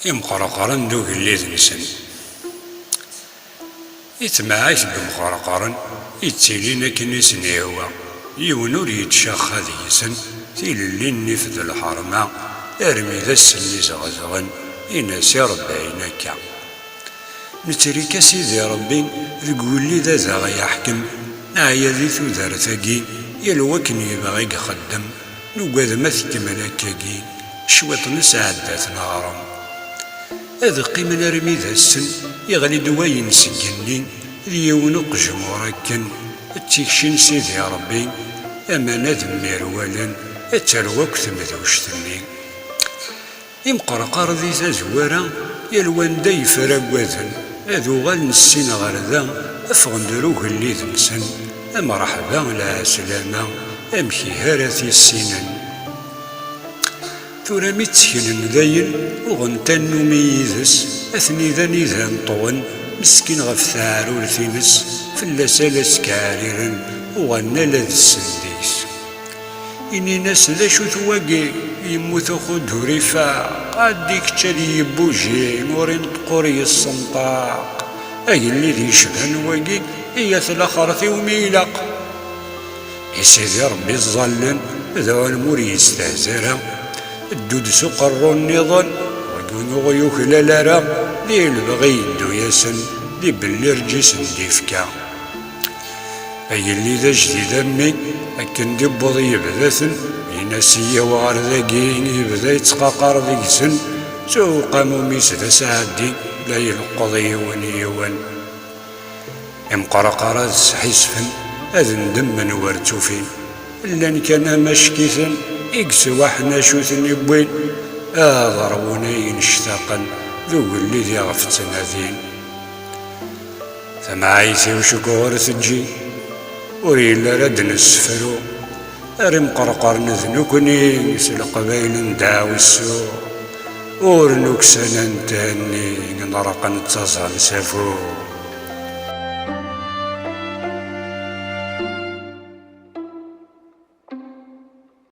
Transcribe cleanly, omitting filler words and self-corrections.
يمقرقرن دوك اللي ذنسن يتمعايث بمقرقرن يتسيلين كنيسن يهوى يونور يتشاخى ديسن تيلي النفذ الحرمة ارمي ذا السن زغزغن يناسي ربعين هكا نتريك سيدي ربي تقول لي ذا زغ يحكم نعيا ذي ثوذرتاكي يلوكن يبغي يخدم نوقاد ما تكمل هكاكي شويط نسعدات نهارم هذا قيمنا رمي ذا السن يغلي دواين سجني ليونق جمهوركن التيكشين سيدي ربي اما نادم ميروالا اتلوك ثمذوشتني يمقرقر ذي زازوارا يلوان دا يفراقوذن هذو غال نسين غردا افغندروك اللي ذنسن مرحبا لا سلامة امشي هارثي السنن ثورا متسكن داين وغنتن ميزس اثني ذا نيذان طون مسكين غف ثارول ثينس فلاسالاس كاريرن وغنى لذ السنديس إني ناس ذا شو ثواقي يموت خد رفاق قاديك تشالي بوجي نورين تقوري الصنطاق أي اللي ذي شبهن واقي هي ثلاخرثي وميلاق يا سيدي ربي الظلن ذا المور يستهزرها الدود سقر النظام وقونو غيوك لالارا ذي البغي يدو ياسن ذي باللي رجيسن ديفكا أي اللي ذا جديد أمي أكن دي بوضي يبذاثن يناسية وغار ذاقين يبذا يتقاقر ذيكسن سو قامو ميس ذا سعدي لا يلقض يوان يوان امقرقرات سحيسفن أذن دم ورتوفين لان كان مشكيثن إكسوا حنا شوثن يبوين ضربونا ينشتاقن ذو اللي ذي غفتن هذين ثمعيثي وشكور ثجي وريلا رد نسفرو أرم قرقر نذنكني سلق بين داوي السوق ورنوك سنن تهني نرق نتصل سافو